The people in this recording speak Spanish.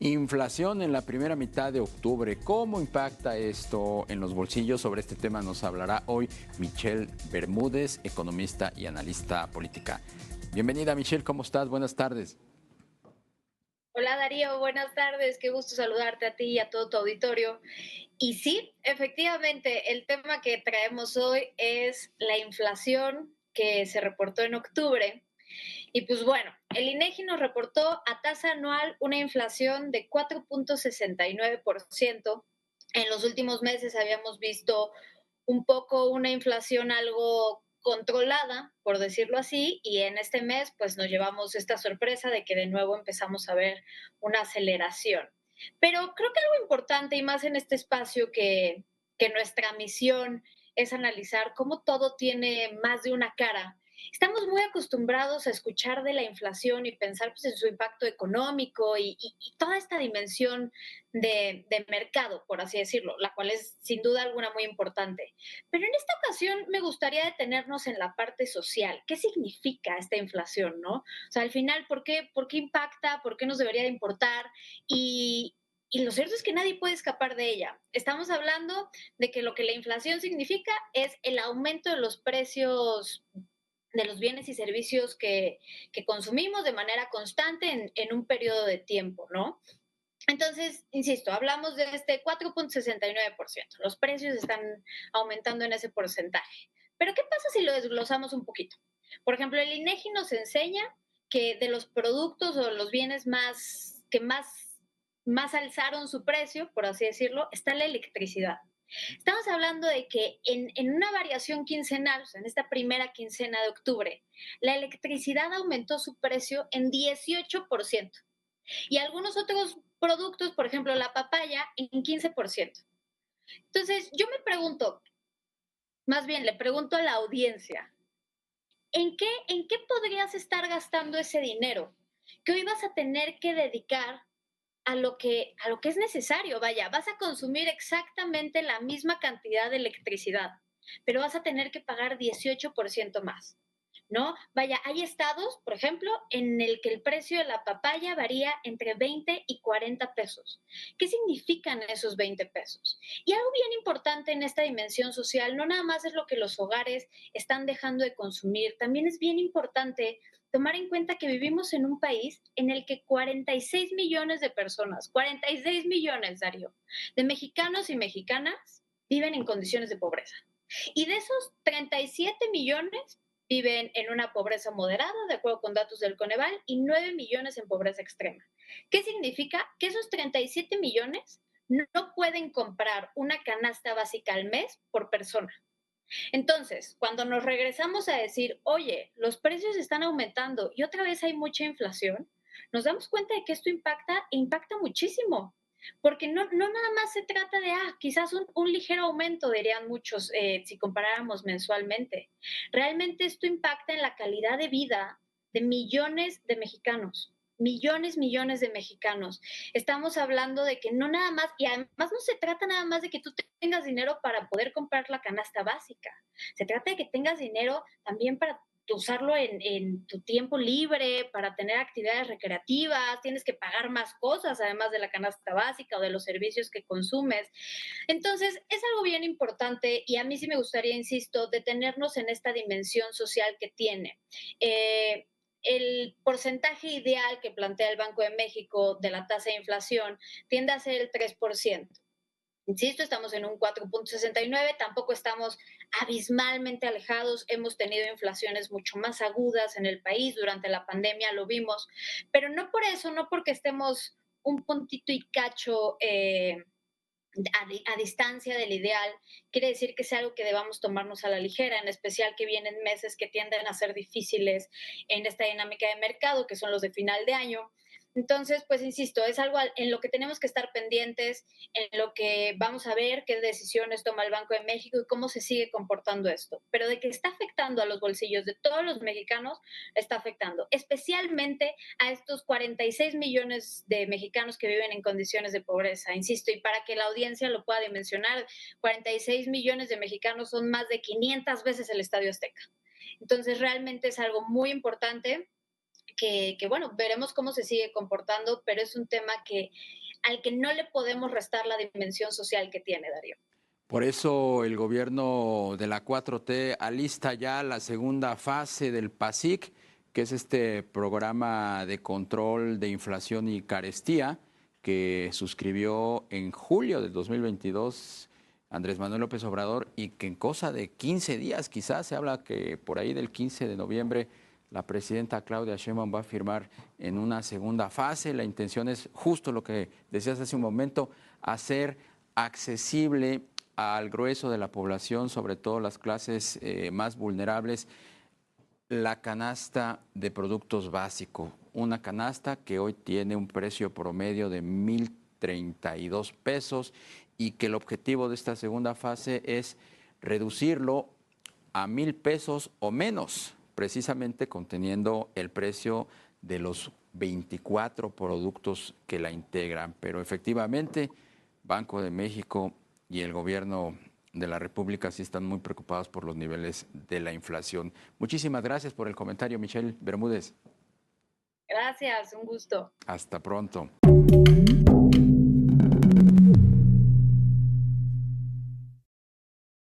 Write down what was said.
Inflación en la primera mitad de octubre. ¿Cómo impacta esto en los bolsillos? Sobre este tema nos hablará hoy Michelle Bermúdez, economista y analista política. Bienvenida, Michelle, ¿cómo estás? Buenas tardes. Hola Darío, buenas tardes, qué gusto saludarte a ti y a todo tu auditorio. Y sí, efectivamente, el tema que traemos hoy es la inflación que se reportó en octubre. Y pues bueno, el INEGI nos reportó a tasa anual una inflación de 4.69%. En los últimos meses habíamos visto un poco una inflación algo controlada, por decirlo así, y en este mes pues nos llevamos esta sorpresa de que de nuevo empezamos a ver una aceleración. Pero creo que algo importante y más en este espacio que nuestra misión es analizar cómo todo tiene más de una cara. Estamos muy acostumbrados a escuchar de la inflación y pensar pues, en su impacto económico y toda esta dimensión de mercado, por así decirlo, la cual es sin duda alguna muy importante. Pero en esta ocasión me gustaría detenernos en la parte social. ¿Qué significa esta inflación, no? O sea, al final, por qué impacta? ¿Por qué nos debería de importar? Y lo cierto es que nadie puede escapar de ella. Estamos hablando de que lo que la inflación significa es el aumento de los precios de los bienes y servicios que consumimos de manera constante en un periodo de tiempo, ¿no? Entonces, insisto, hablamos de este 4.69%. Los precios están aumentando en ese porcentaje. Pero ¿qué pasa si lo desglosamos un poquito? Por ejemplo, el INEGI nos enseña que de los productos o los bienes más alzaron su precio, por así decirlo, está la electricidad. Estamos hablando de que en una variación quincenal, o sea, en esta primera quincena de octubre, la electricidad aumentó su precio en 18% y algunos otros productos, por ejemplo, la papaya, en 15%. Entonces, yo me pregunto, más bien le pregunto a la audiencia, ¿en qué podrías estar gastando ese dinero que hoy vas a tener que dedicar a lo que es necesario? Vaya, vas a consumir exactamente la misma cantidad de electricidad, pero vas a tener que pagar 18% más. ¿No? Vaya, hay estados, por ejemplo, en el que el precio de la papaya varía entre 20 y 40 pesos. ¿Qué significan esos 20 pesos? Y algo bien importante en esta dimensión social, no nada más es lo que los hogares están dejando de consumir, también es bien importante tomar en cuenta que vivimos en un país en el que 46 millones de personas, 46 millones, Darío, de mexicanos y mexicanas viven en condiciones de pobreza. Y de esos 37 millones viven en una pobreza moderada, de acuerdo con datos del Coneval, y 9 millones en pobreza extrema. ¿Qué significa? Que esos 37 millones no pueden comprar una canasta básica al mes por persona. Entonces, cuando nos regresamos a decir, oye, los precios están aumentando y otra vez hay mucha inflación, nos damos cuenta de que esto impacta e impacta muchísimo. Porque no nada más se trata de, quizás un ligero aumento, dirían muchos, si comparáramos mensualmente. Realmente esto impacta en la calidad de vida de millones de mexicanos. Millones, millones de mexicanos. Estamos hablando de que no nada más, y además no se trata nada más de que tú tengas dinero para poder comprar la canasta básica. Se trata de que tengas dinero también para usarlo en tu tiempo libre, para tener actividades recreativas, tienes que pagar más cosas además de la canasta básica o de los servicios que consumes. Entonces, es algo bien importante y a mí sí me gustaría, insisto, detenernos en esta dimensión social que tiene. El porcentaje ideal que plantea el Banco de México de la tasa de inflación tiende a ser el 3%. Insisto, estamos en un 4.69, tampoco estamos abismalmente alejados, hemos tenido inflaciones mucho más agudas en el país durante la pandemia, lo vimos, pero no por eso, no porque estemos un puntito y cacho a distancia del ideal, quiere decir que sea algo que debamos tomarnos a la ligera, en especial que vienen meses que tienden a ser difíciles en esta dinámica de mercado, que son los de final de año. Entonces, pues insisto, es algo en lo que tenemos que estar pendientes, en lo que vamos a ver qué decisiones toma el Banco de México y cómo se sigue comportando esto. Pero de que está afectando a los bolsillos de todos los mexicanos, está afectando, especialmente a estos 46 millones de mexicanos que viven en condiciones de pobreza. Insisto, y para que la audiencia lo pueda dimensionar, 46 millones de mexicanos son más de 500 veces el Estadio Azteca. Entonces, realmente es algo muy importante bueno, veremos cómo se sigue comportando, pero es un tema al que no le podemos restar la dimensión social que tiene, Darío. Por eso el gobierno de la 4T alista ya la segunda fase del PASIC, que es este programa de control de inflación y carestía que suscribió en julio del 2022 Andrés Manuel López Obrador y que en cosa de 15 días, quizás se habla que por ahí del 15 de noviembre la presidenta Claudia Sheinbaum va a firmar en una segunda fase. La intención es justo lo que decías hace un momento, hacer accesible al grueso de la población, sobre todo las clases más vulnerables, la canasta de productos básicos. Una canasta que hoy tiene un precio promedio de 1,032 pesos y que el objetivo de esta segunda fase es reducirlo a 1,000 pesos o menos, precisamente conteniendo el precio de los 24 productos que la integran. Pero efectivamente, Banco de México y el gobierno de la República sí están muy preocupados por los niveles de la inflación. Muchísimas gracias por el comentario, Michelle Bermúdez. Gracias, un gusto. Hasta pronto.